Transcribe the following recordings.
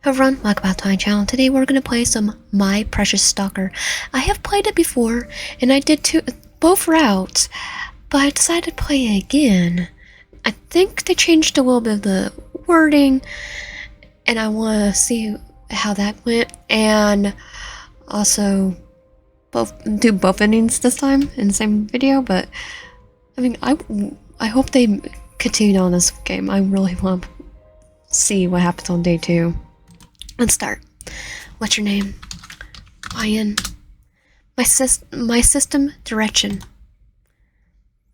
Everyone, welcome back to my channel. Today we're going to play some My Precious Stalker. I have played it before, and I did both routes, but I decided to play it again. I think they changed a little bit of the wording, and I want to see how that went, and also do both endings this time in the same video, but I mean, I hope they continue on this game. I really want to see what happens on day 2. Let's start. What's your name? Ryan. My system direction.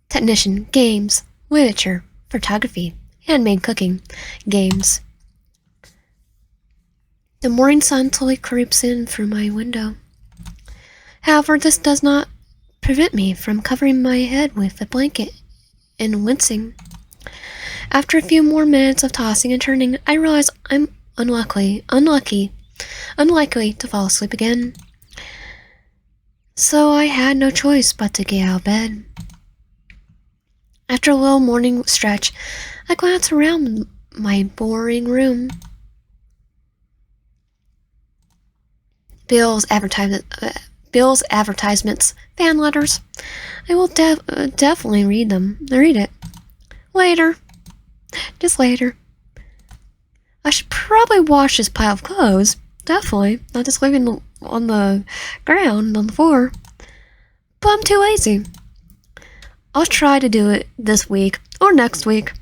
Technician. Games. Literature. Photography. Handmade cooking. Games. The morning sun slowly creeps in through my window. However, this does not prevent me from covering my head with a blanket and wincing. After a few more minutes of tossing and turning, I realize I'm unlikely to fall asleep again. So I had no choice but to get out of bed. After a little morning stretch, I glanced around my boring room. Bills, advertisements, fan letters. I will definitely read it. Later. Just later. I should probably wash this pile of clothes. Definitely. Not just leaving on the ground, on the floor. But I'm too lazy. I'll try to do it this week or next week.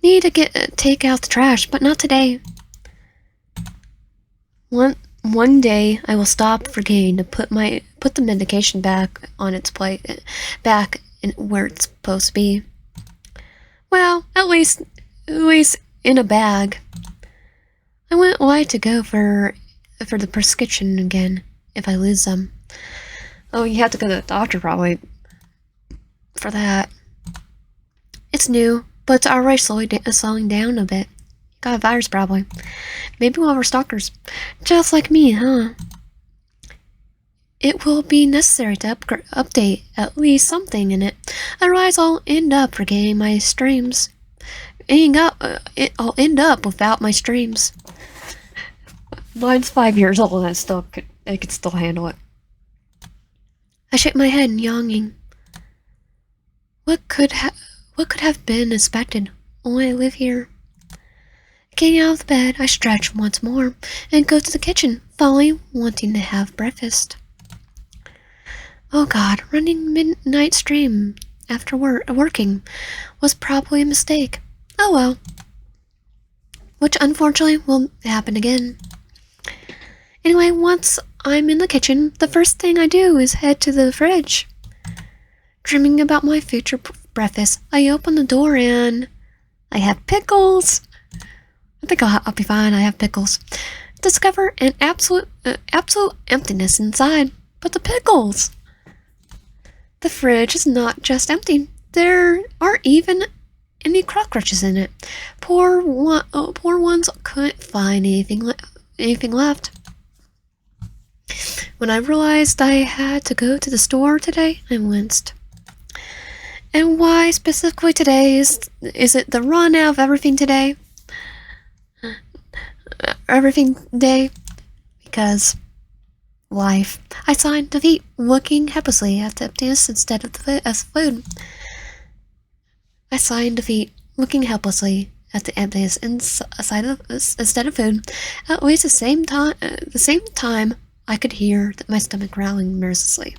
Need to take out the trash, but not today. One day I will stop forgetting to put the medication back on its plate, back in where it's supposed to be. Well, at least in a bag. I wouldn't like to go for the prescription again if I lose them. Oh, you have to go to the doctor probably for that. It's new, but it's already slowing down a bit. Got a virus probably. Maybe one of our stalkers. Just like me, huh? It will be necessary to update at least something in it. Otherwise, I'll end up forgetting my streams. I'll end up without my streams. Mine's 5 years old and I can still handle it. I shake my head, yawning. What could have been expected? Only I live here. Getting out of the bed, I stretch once more and go to the kitchen, finally wanting to have breakfast. Oh God, running midnight stream after working was probably a mistake. Oh well. Which unfortunately will happen again. Anyway, once I'm in the kitchen, the first thing I do is head to the fridge. Dreaming about my future breakfast, I open the door and I have pickles. I think I'll be fine. I have pickles. Discover an absolute emptiness inside, but the pickles. The fridge is not just empty. There aren't even any cockroaches in it. Poor ones couldn't find anything left. When I realized I had to go to the store today, I winced. And why specifically today? Is it the run out of everything today? Everything day? Because life. I signed defeat, looking helplessly at the emptiness instead of food. I signed defeat, looking helplessly at the emptiness instead of food. At least the same time, I could hear my stomach growling mercilessly.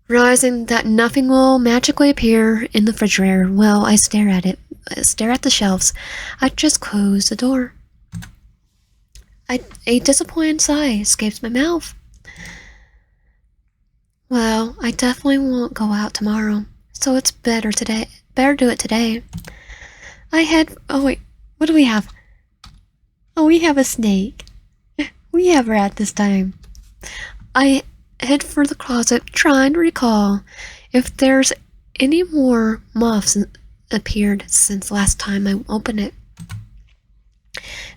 Realizing that nothing will magically appear in the refrigerator, well, I stare at the shelves. I just close the door. A disappointed sigh escapes my mouth. Well, I definitely won't go out tomorrow, so it's better do it today. Oh wait, what do we have? Oh, we have a snake. We have a rat this time. I head for the closet, trying to recall if there's any more moths appeared since last time I opened it.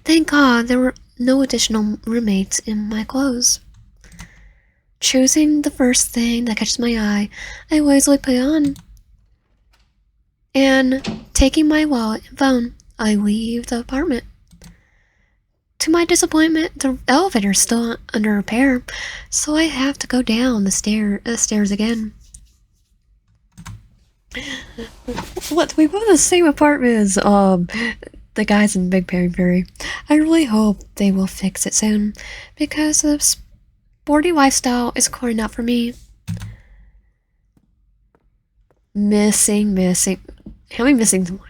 Thank God there were no additional roommates in my clothes. Choosing the first thing that catches my eye, I lazily put it on. And taking my wallet and phone, I leave the apartment. To my disappointment, the elevator's still under repair, so I have to go down the stairs again. What? We live in the same apartment as the guys in Big Bang Theory. I really hope they will fix it soon, because the sporty lifestyle is calling out for me. Missing. How am I missing someone?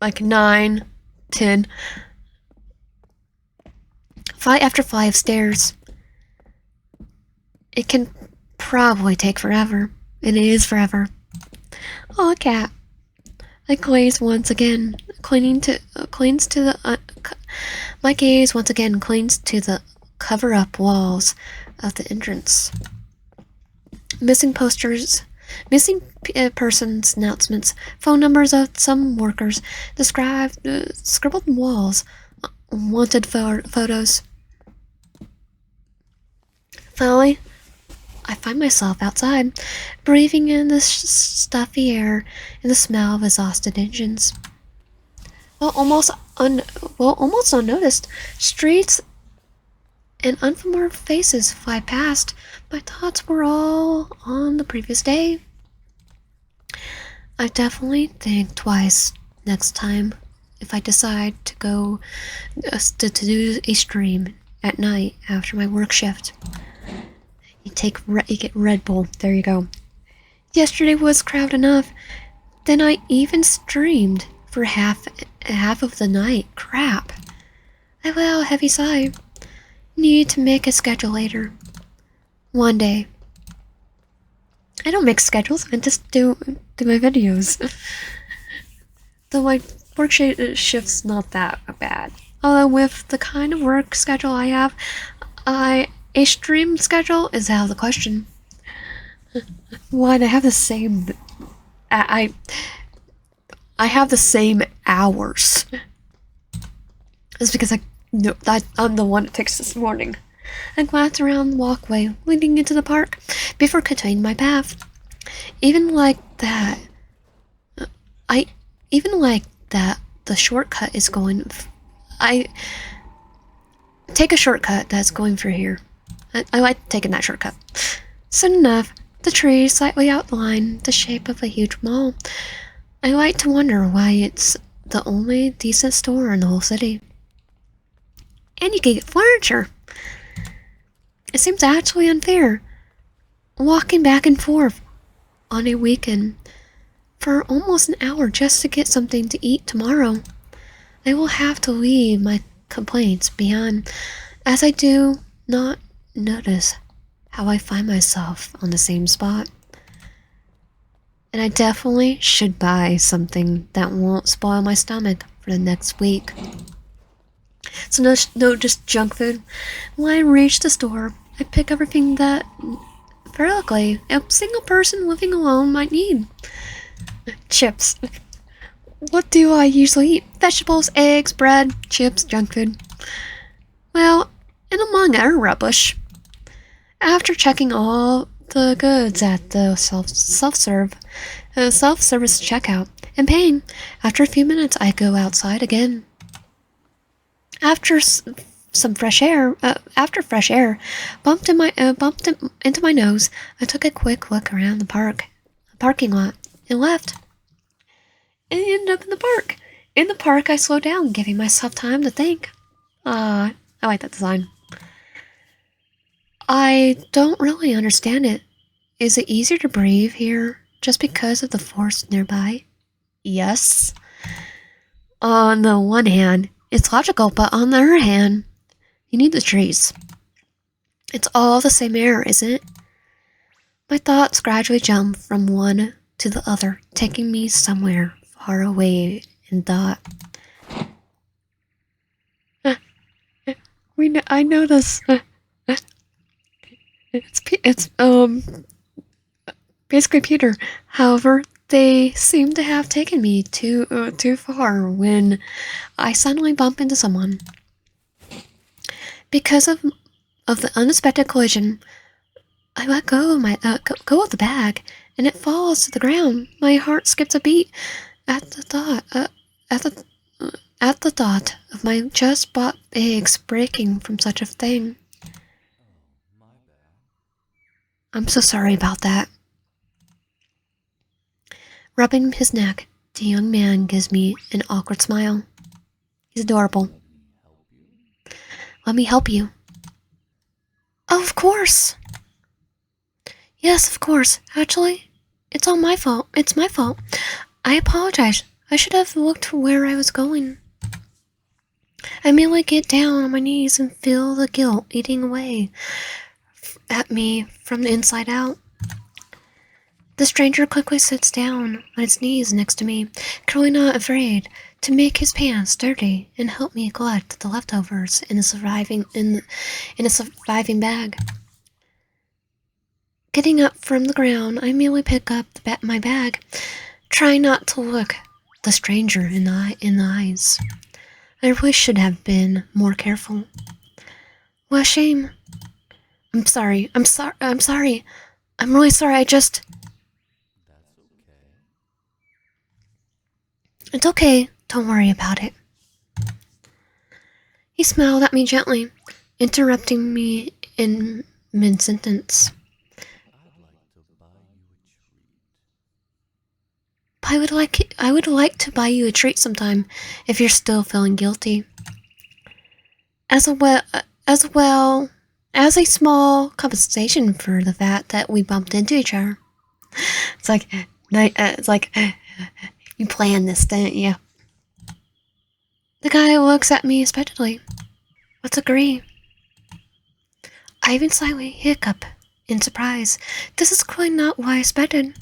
Like 9, 10. 5 after 5 stairs. It can probably take forever. And it is forever. Oh, cat. I glaze once again, cleans to the. My gaze once again clings to the cover-up walls of the entrance. Missing posters, missing persons announcements, phone numbers of some workers, scribbled walls, wanted photos. Finally, I find myself outside, breathing in the stuffy air and the smell of exhausted engines. Almost unnoticed, streets and unfamiliar faces fly past. My thoughts were all on the previous day. I definitely think twice next time if I decide to go to do a stream at night after my work shift. You get Red Bull. There you go. Yesterday was crowd enough. Then I even streamed for half of the night. Crap. I let out a heavy sigh. Need to make a schedule later. One day. I don't make schedules. I just do my videos. Though my work shift's not that bad. Although with the kind of work schedule I have, a stream schedule is out of the question. Why? I have the same. I have the same hours. It's because I'm the one that takes this morning. I glanced around the walkway leading into the park before continuing my path. Even like that, the shortcut is going. I take a shortcut that's going through here. I like taking that shortcut. Soon enough, the trees slightly outline the shape of a huge mall. I like to wonder why it's the only decent store in the whole city. And you can get furniture. It seems actually unfair. Walking back and forth on a weekend for almost an hour just to get something to eat tomorrow. I will have to leave my complaints behind, as I do not notice how I find myself on the same spot. And I definitely should buy something that won't spoil my stomach for the next week. So no just junk food. When I reach the store, I pick everything that theoretically a single person living alone might need. Chips. What do I usually eat? Vegetables, eggs, bread, chips, junk food. Well, and among other rubbish. After checking all the goods at the self-service checkout and paying, after a few minutes I go outside again. After fresh air bumped into my nose, I took a quick look around the parking lot, and left. And ended up in the park. In the park, I slowed down, giving myself time to think. I like that design. I don't really understand it. Is it easier to breathe here just because of the forest nearby? Yes. On the one hand, it's logical, but on the other hand, you need the trees. It's all the same air, isn't it? My thoughts gradually jump from one to the other, taking me somewhere far away in thought. I know this. It's basically Peter. However, they seem to have taken me too far when I suddenly bump into someone. Because of the unexpected collision, I let go of go of the bag, and it falls to the ground. My heart skips a beat at the thought, at the, at the thought of my just bought eggs breaking from such a thing. I'm so sorry about that. Rubbing his neck, the young man gives me an awkward smile. He's adorable. Let me help you. Oh, of course. Yes, of course. Actually, it's all my fault. It's my fault. I apologize. I should have looked where I was going. I merely get down on my knees and feel the guilt eating away at me from the inside out. The stranger quickly sits down on his knees next to me, clearly not afraid to make his pants dirty and help me collect the leftovers in a surviving bag. Getting up from the ground, I merely pick up my bag, trying not to look the stranger in the eyes. I really should have been more careful. What a shame. I'm sorry. I'm sorry. I'm really sorry. It's okay. Don't worry about it. He smiled at me gently, interrupting me in mid-sentence. I would like to buy you a treat sometime if you're still feeling guilty. As a small compensation for the fact that we bumped into each other. It's like you planned this, didn't you? The guy looks at me expectantly. Let's agree. I even slightly hiccup in surprise. This is clearly not what I expected.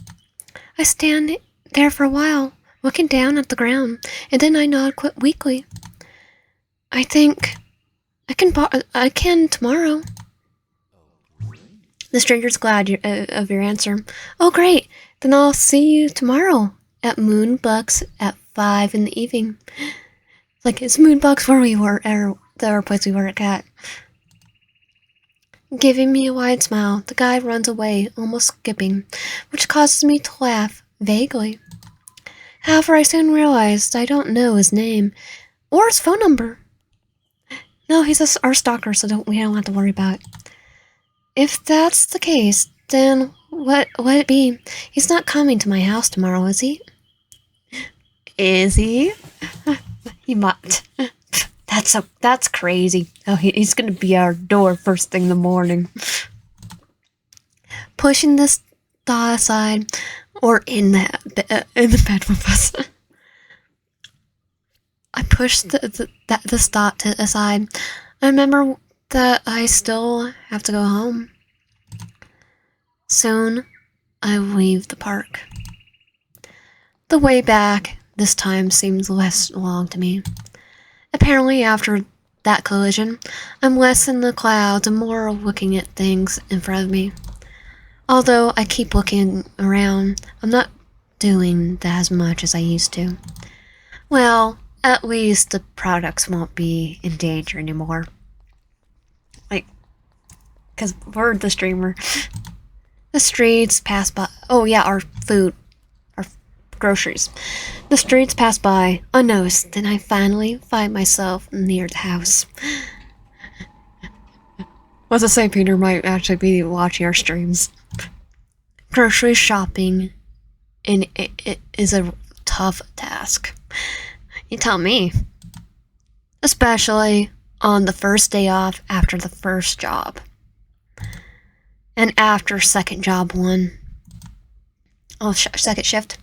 I stand there for a while, looking down at the ground, and then I nod weakly. I think I can tomorrow. The stranger's glad of your answer. Oh, great. Then I'll see you tomorrow at Moonbucks at 5 in the evening. Like, it's Moonbucks where we were, or the place we work at. Giving me a wide smile, the guy runs away, almost skipping, which causes me to laugh vaguely. However, I soon realized I don't know his name or his phone number. No, he's our stalker, so we don't have to worry about it. If that's the case, then what would it be? He's not coming to my house tomorrow, is he? Is he? He might. That's crazy. Oh, he's gonna be at our door first thing in the morning. Pushing this thought aside, or in the bed with us. I pushed this thought aside. I remember that I still have to go home. Soon, I leave the park. The way back this time seems less long to me. Apparently, after that collision, I'm less in the clouds and more looking at things in front of me. Although I keep looking around, I'm not doing that as much as I used to. Well, at least the products won't be in danger anymore. Like, because we're the streamer. The streets pass by. Oh, yeah, our food. Our groceries. The streets pass by unnoticed, then I finally find myself near the house. What's to say Peter might actually be watching our streams? Grocery shopping it is a tough task. You tell me. Especially on the first day off after the first job. And after second job one. Oh, second shift.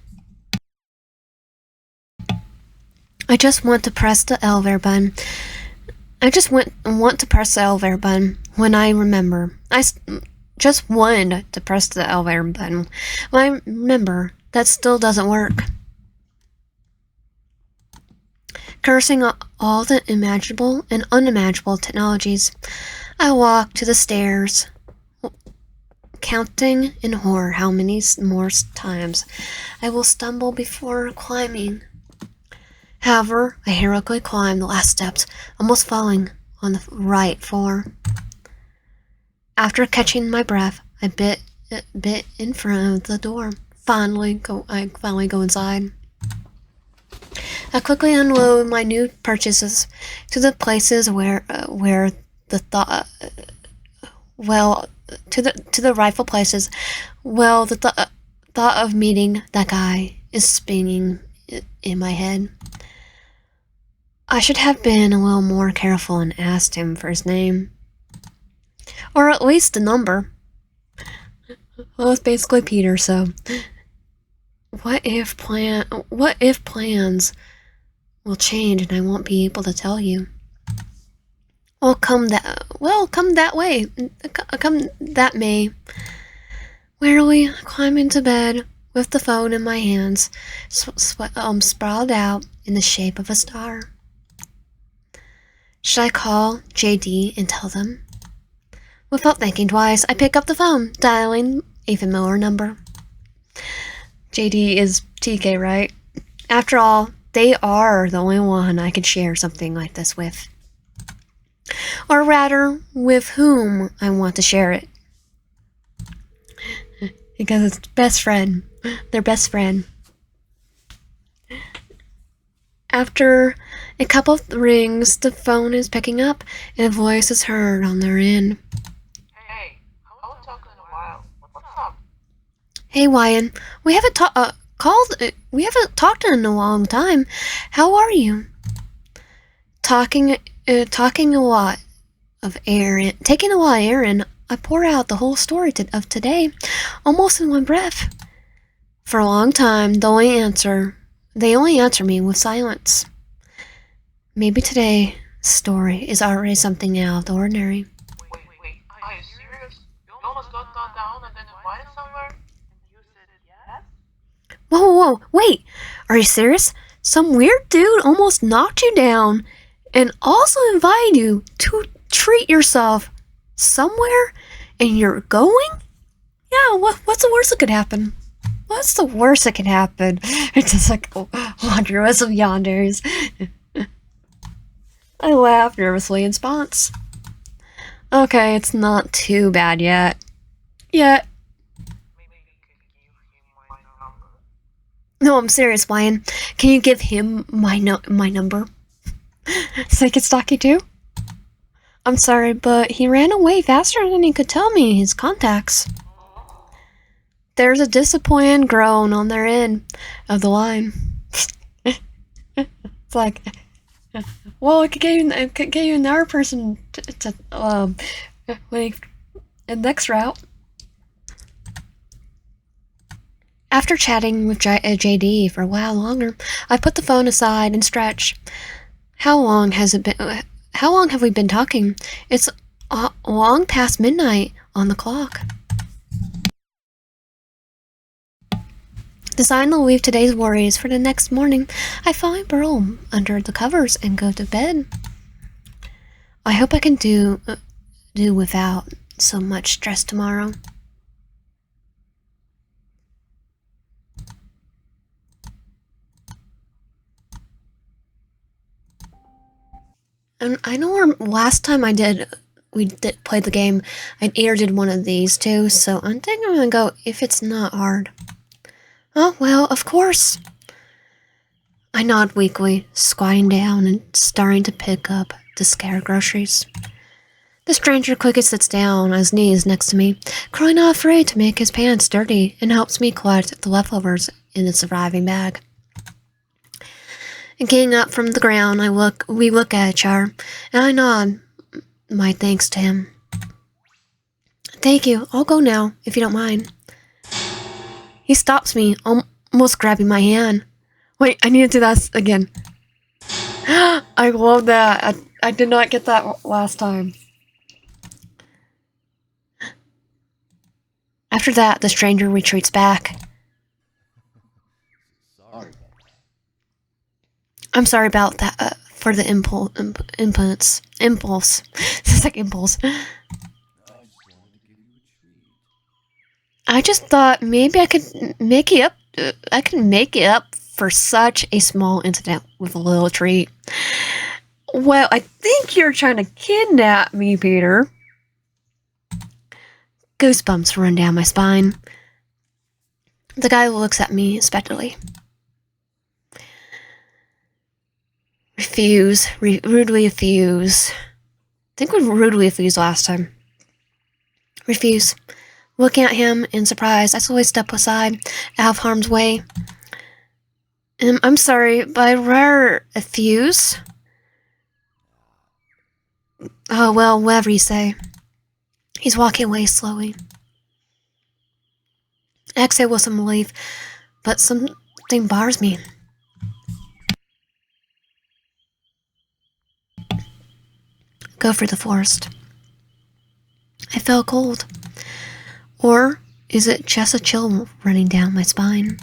I just want to press the elevator button. Want to press the elevator button when I remember. Just wanted to press the elevator button when I remember that still doesn't work. Cursing all the imaginable and unimaginable technologies, I walk to the stairs, counting in horror how many more times I will stumble before climbing. However, I heroically climb the last steps, almost falling on the right floor. After catching my breath, I bit in front of the door. I finally go inside. I quickly unload my new purchases to the places where the thought well to the rightful places. Well, the thought of meeting that guy is spinning in my head. I should have been a little more careful and asked him for his name, or at least the number. Well, it's basically Peter, so what if plans will change and I won't be able to tell you? Come that way. Come that may. Wearily climb into bed with the phone in my hands, sprawled out in the shape of a star. Should I call JD and tell them? Without thinking twice, I pick up the phone, dialing a familiar number. JD is TK, right? After all, they are the only one I could share something like this with. Or rather, with whom I want to share it. Because it's best friend. Their best friend. After a couple of rings, the phone is picking up and a voice is heard on their end. Hey, I haven't talked in a while. What's up? Hey, Wyan. We haven't talked in a long time. How are you? Talking a lot of Aaron. Taking a lot of Aaron, I pour out the whole story of today, almost in one breath. For a long time, they only answer me with silence. Maybe today's story is already something out of the ordinary. Wait, are you serious? You almost got turned down and then invited somewhere? And you said yes? Whoa, wait! Are you serious? Some weird dude almost knocked you down and also invited you to treat yourself somewhere, and you're going? Yeah, what's the worst that could happen? What's the worst that can happen? It's just like laundry list of yonders. I laugh nervously in response. Okay, it's not too bad yet. Yet. Maybe you could give him my number. No, I'm serious, Wyan. Can you give him my number? So I can stalk you too? I'm sorry, but he ran away faster than he could tell me his contacts. There's a disappointed groan on their end of the line. It's like, well, I could get you another person to next route. After chatting with JD for a while longer, I put the phone aside and stretch. How long have we been talking? It's long past midnight on the clock. Deciding to leave today's worries for the next morning, I finally burrow under the covers and go to bed. I hope I can do without so much stress tomorrow. And I know last time we played the game, I did one of these too, so I think I'm gonna go if it's not hard. Oh, well, of course. I nod weakly, squatting down and starting to pick up the scare groceries. The stranger quickly sits down on his knees next to me, clearly not afraid to make his pants dirty, and helps me collect the leftovers in the surviving bag. And getting up from the ground, we look at each other, and I nod my thanks to him. Thank you, I'll go now, if you don't mind. He stops me, almost grabbing my hand. Wait, I need to do that again. I love that. I did not get that last time. After that, the stranger retreats back. Sorry. I'm sorry about that, for the impulse. It's like impulse. I just thought maybe I could make it up for such a small incident with a little treat. Well, I think you're trying to kidnap me, Peter. Goosebumps run down my spine. The guy looks at me expectantly. Rudely refuse. I think we rudely refused last time. Refuse. Looking at him in surprise, I slowly step aside, out of harm's way. I'm sorry, but I rather refuse. Oh, well, whatever you say. He's walking away slowly. I exhale with some relief, but something bars me. Go through the forest. I felt cold. Or is it just a chill running down my spine?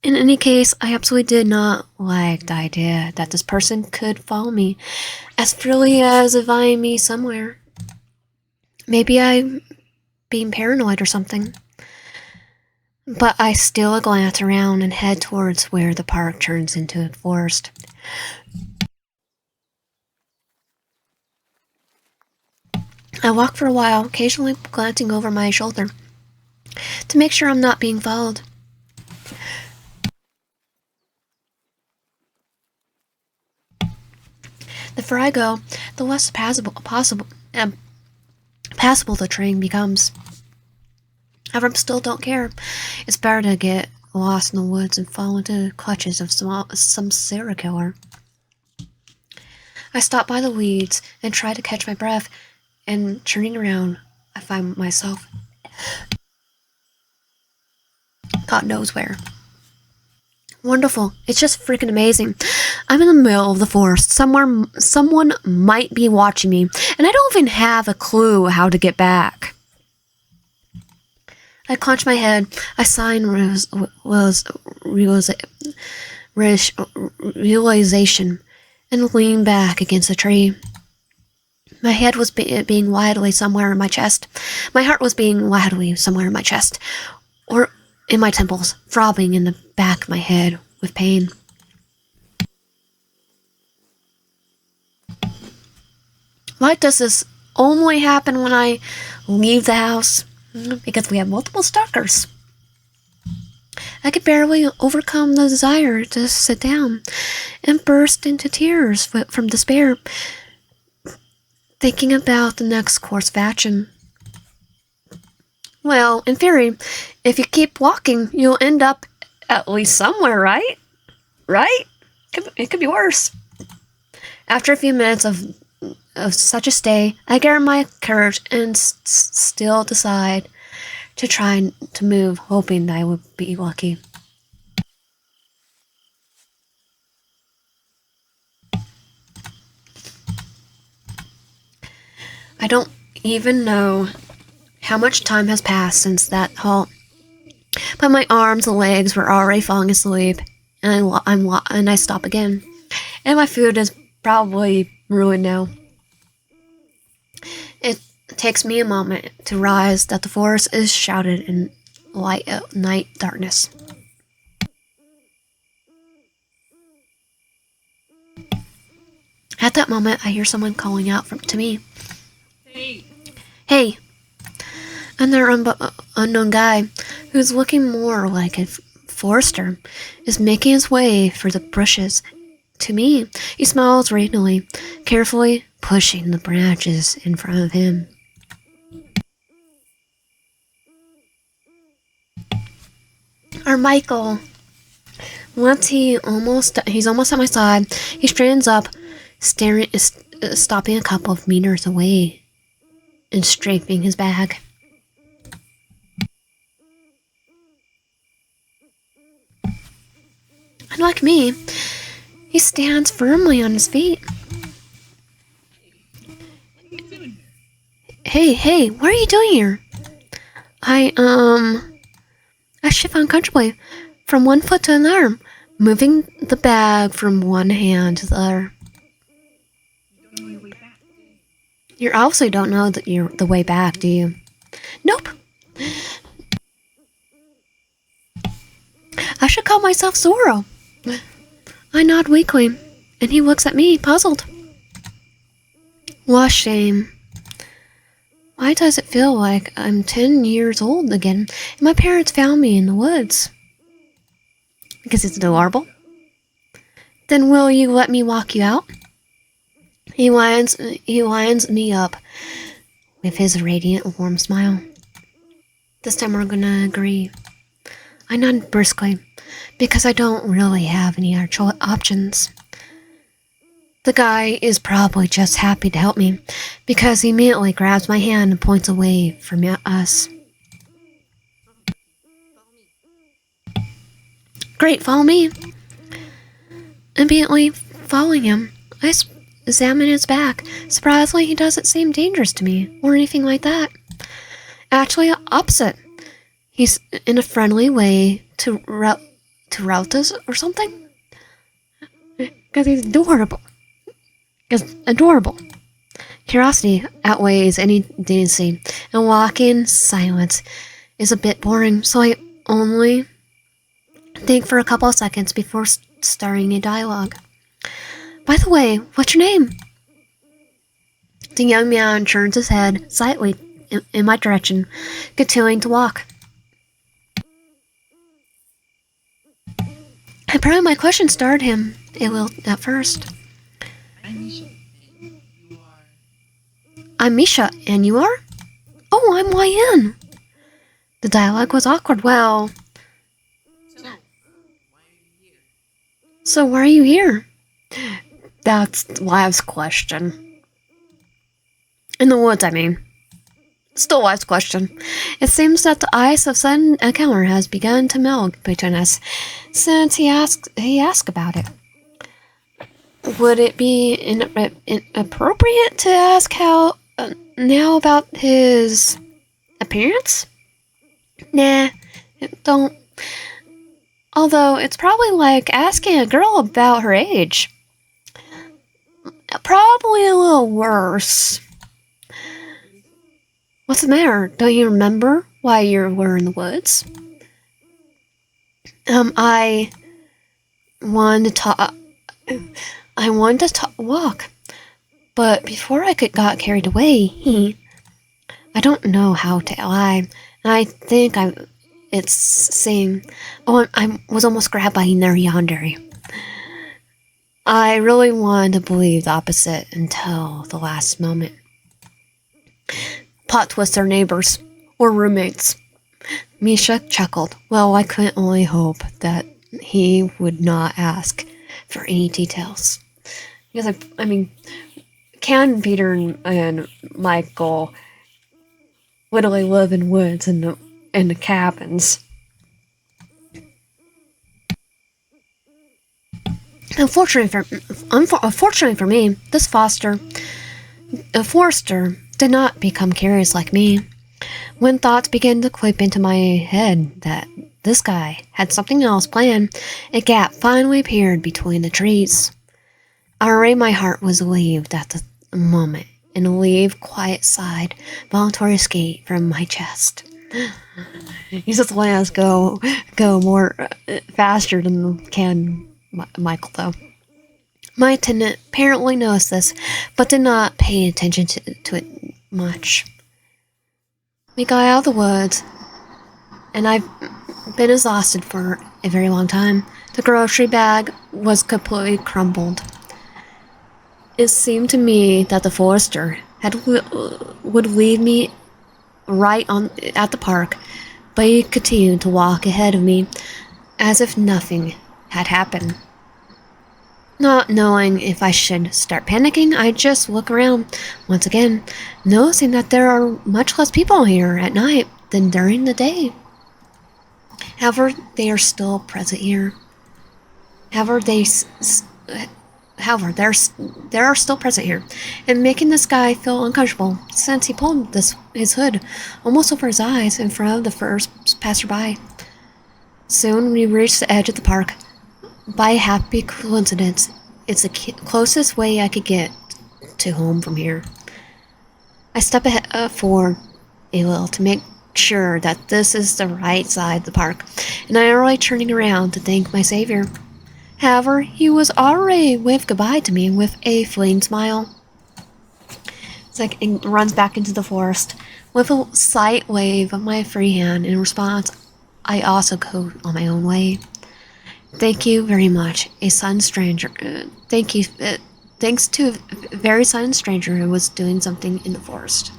In any case, I absolutely did not like the idea that this person could follow me as freely as eyeing me somewhere. Maybe I'm being paranoid or something. But I still glance around and head towards where the park turns into a forest. I walk for a while, occasionally glancing over my shoulder to make sure I'm not being followed. The further I go, the less passable the terrain becomes. However, I still don't care. It's better to get lost in the woods and fall into the clutches of some serial killer. I stop by the weeds and try to catch my breath, and turning around, I find myself God knows where. Wonderful. It's just freaking amazing. I'm in the middle of the forest. Someone might be watching me, and I don't even have a clue how to get back. I clench my head. I sigh in realization and lean back against a tree. My head was being wildly somewhere in my chest. My heart was being wildly somewhere in my chest, or in my temples, throbbing in the back of my head with pain. Why does this only happen when I leave the house? Because we have multiple stalkers. I could barely overcome the desire to sit down and burst into tears from despair, thinking about the next course of action. Well, in theory, if you keep walking, you'll end up at least somewhere, right? Right? It could be worse. After a few minutes of such a stay, I gather my courage and still decide to try to move, hoping that I would be lucky. I don't even know how much time has passed since that halt, but my arms and legs were already falling asleep, and I stop again, and my food is probably ruined now. It takes me a moment to realize that the forest is shrouded in night darkness. At that moment, I hear someone calling out to me. Hey. Hey! Another unknown guy, who's looking more like a forester, is making his way through the bushes. To me, he smiles radiantly, carefully pushing the branches in front of him. Our Michael. Once he's almost at my side, he stands up, stopping a couple of meters away and strafing his bag. Unlike me, he stands firmly on his feet. Hey, what are you doing here? I shift uncomfortably from one foot to another, moving the bag from one hand to the other. You obviously don't know the way back, do you? Nope. I should call myself Zoro. I nod weakly, and he looks at me, puzzled. What a shame. Why does it feel like I'm 10 years old again and my parents found me in the woods? Because it's adorable. Then will you let me walk you out? He winds me up with his radiant, warm smile. This time we're gonna agree. I nod briskly, because I don't really have any actual options. The guy is probably just happy to help me, because he immediately grabs my hand and points away from us. Great, follow me. Immediately following him, I examine his back. Surprisingly, he doesn't seem dangerous to me, or anything like that. Actually, opposite. He's in a friendly way to route us or something. Because he's adorable. Because adorable. Curiosity outweighs any decency, and walking in silence is a bit boring, so I only think for a couple of seconds before starting a dialogue. By the way, what's your name? The young man turns his head slightly in my direction, continuing to walk. I probably my question startled him a little at first. I'm Misha, and you are? Oh, I'm YN. The dialogue was awkward. Well, so why are you here? That's Live's question. In the woods, I mean. Still Live's question. It seems that the ice of sudden encounter has begun to melt between us since he asked about it. Would it be inappropriate to ask how now about his appearance? Nah, don't. Although it's probably like asking a girl about her age. Probably a little worse. What's the matter? Don't you remember why you were in the woods? I wanted to walk, but before I got carried away, I don't know how to lie. I think it's saying, oh, I was almost grabbed by another yandere. I really wanted to believe the opposite until the last moment. Plot twist, our neighbors or roommates. Misha chuckled. Well, I could only hope that he would not ask for any details. Because I mean, can Peter and Michael literally live in woods in the cabins? Unfortunately for me, this Forster did not become curious like me. When thoughts began to creep into my head that this guy had something else planned, a gap finally appeared between the trees. Already my heart was relieved at the moment, and a relieved, quiet sigh voluntarily escaped from my chest. He's just letting us go more faster than can Michael, though. My attendant apparently noticed this, but did not pay attention to it much. We got out of the woods, and I've been exhausted for a very long time. The grocery bag was completely crumbled. It seemed to me that the Forester would leave me right at the park, but he continued to walk ahead of me as if nothing had happened. Not knowing if I should start panicking, I just look around once again, noticing that there are much less people here at night than during the day. However, they are still present here. However, they are still present here, and making this guy feel uncomfortable since he pulled his hood almost over his eyes in front of the first passerby. Soon we reached the edge of the park. By a happy coincidence, it's the closest way I could get to home from here. I step forward a little to make sure that this is the right side of the park, and I'm already turning around to thank my savior. However, he was already waved goodbye to me with a fleeting smile. It's like it runs back into the forest, With a slight wave of my free hand in response, I also go on my own way. Thank you very much, a sudden stranger. Thanks to a very sudden stranger who was doing something in the forest.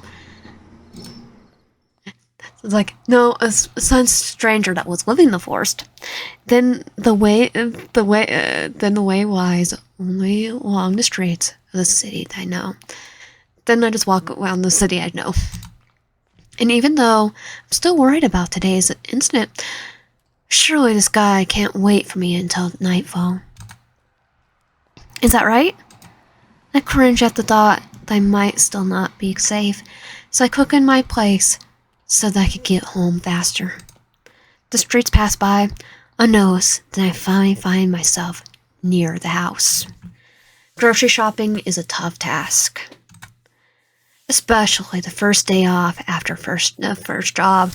It's like, no, a sudden stranger that was living in the forest. Then the way lies only along the streets of the city that I know. Then I just walk around the city I know. And even though I'm still worried about today's incident, surely this guy can't wait for me until nightfall. Is that right? I cringe at the thought that I might still not be safe, so I cook in my place so that I could get home faster. The streets pass by unnoticed, then I finally find myself near the house. Grocery shopping is a tough task, especially the first day off after first job,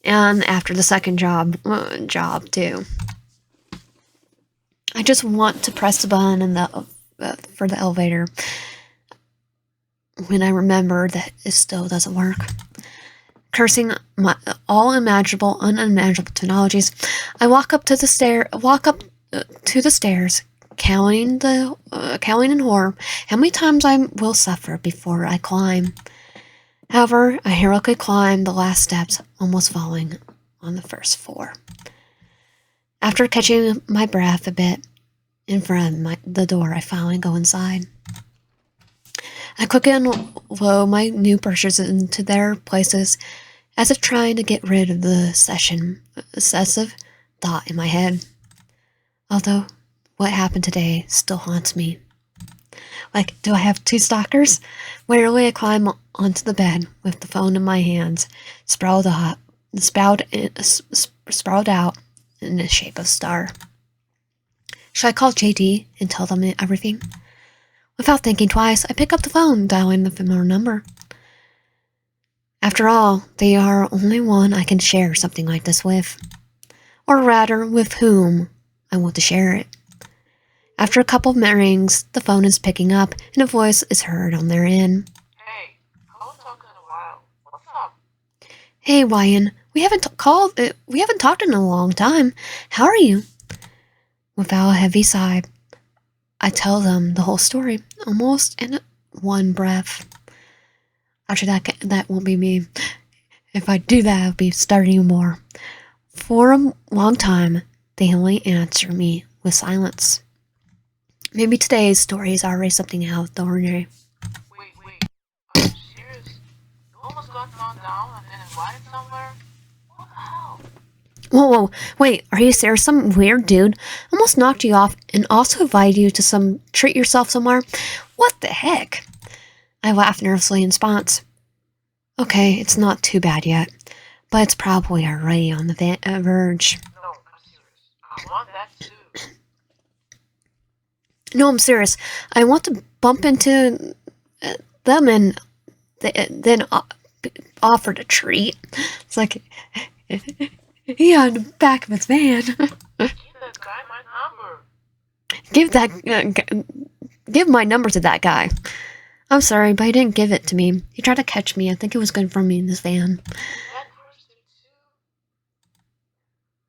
and after the second job too. I just want to press the button in for the elevator when I remember that it still doesn't work. Cursing all imaginable, unimaginable technologies, I walk up to the stairs, counting in horror how many times I will suffer before I climb. However, I heroically climb the last steps, almost falling on the first floor. After catching my breath a bit in front of the door, I finally go inside. I quickly unload my new purchases into their places, as if trying to get rid of the obsessive thought in my head. Although, what happened today still haunts me. Like, do I have two stalkers? Warily I climb onto the bed with the phone in my hands, sprawled out in the shape of a star. Should I call JD and tell them everything? Without thinking twice, I pick up the phone, dialing the familiar number. After all, they are only one I can share something like this with. Or rather, with whom I want to share it. After a couple of rings, the phone is picking up and a voice is heard on their end. Hey, I haven't talked in a while. What's up? Hey, Ryan, we haven't talked in a long time. How are you? Without a heavy sigh, I tell them the whole story, almost in one breath. Actually, that won't be me. If I do that, I'll be starting more. For a long time, they only answer me with silence. Maybe today's story is already something out of the ordinary. Wait. Are you serious? You almost got knocked down and then invited somewhere? What the hell? Whoa, wait, are you serious? Some weird dude almost knocked you off and also invited you to treat yourself somewhere? What the heck? I laugh nervously in response. Okay, it's not too bad yet, but it's probably already on the verge. No, I'm serious. I want that too. No, I'm serious. I want to bump into them and then offer to treat. It's like, yeah, in the back of his van. Give that guy my number. Give my number to that guy. I'm sorry, but he didn't give it to me. He tried to catch me. I think it was good for me in this van. That person too.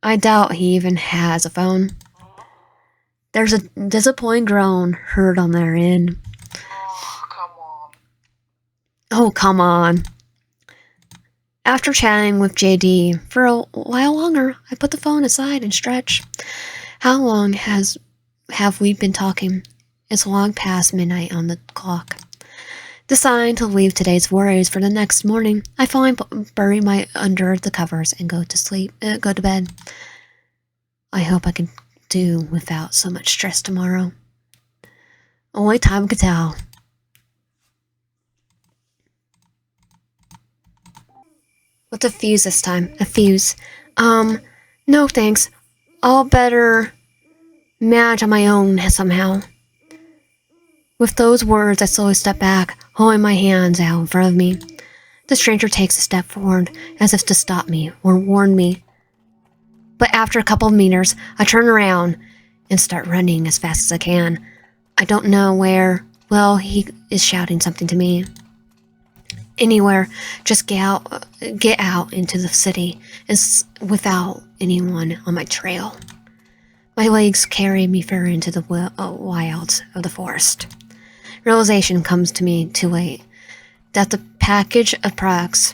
I doubt he even has a phone. There's a disappointing groan heard on their end. Oh, come on. Oh, come on. After chatting with JD for a while longer, I put the phone aside and stretch. How long have we been talking? It's long past midnight on the clock. Deciding to leave today's worries for the next morning, I finally bury my under the covers and go to bed. I hope I can do without so much stress tomorrow. Only time could tell. What's a fuse this time? A fuse. No thanks. I'll better manage on my own somehow. With those words, I slowly step back, holding my hands out in front of me. The stranger takes a step forward, as if to stop me or warn me. But after a couple of meters, I turn around and start running as fast as I can. I don't know where. Well, he is shouting something to me. anywhere. Just get out into the city without anyone on my trail. My legs carry me further into the wilds of the forest. Realization comes to me too late that the package of products,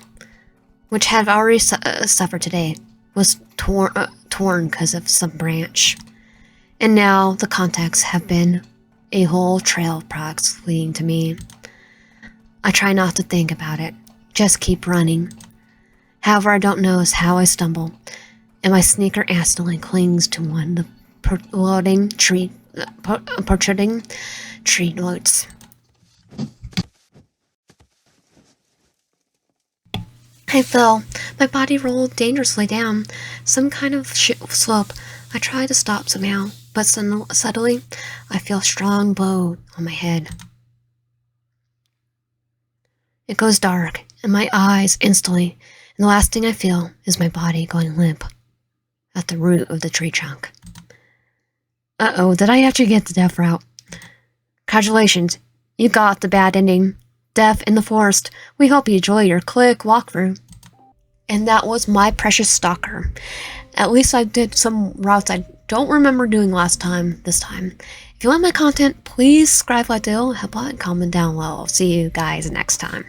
which had already suffered today, was torn because of some branch. And now the contacts have been a whole trail of products leading to me. I try not to think about it, just keep running. However, I don't notice how I stumble, and my sneaker accidentally clings to one of the protruding tree roots. I fell. My body rolled dangerously down some kind of slope. I tried to stop somehow, but suddenly I feel a strong blow on my head. It goes dark, and my eyes instantly, and the last thing I feel is my body going limp at the root of the tree trunk. Uh-oh, did I actually get the death route? Congratulations, you got the bad ending. Death in the forest. We hope you enjoy your quick walkthrough. And that was my precious Stalker. At least I did some routes I don't remember doing this time. If you like my content, please subscribe, like, help out, and comment down below. I'll see you guys next time.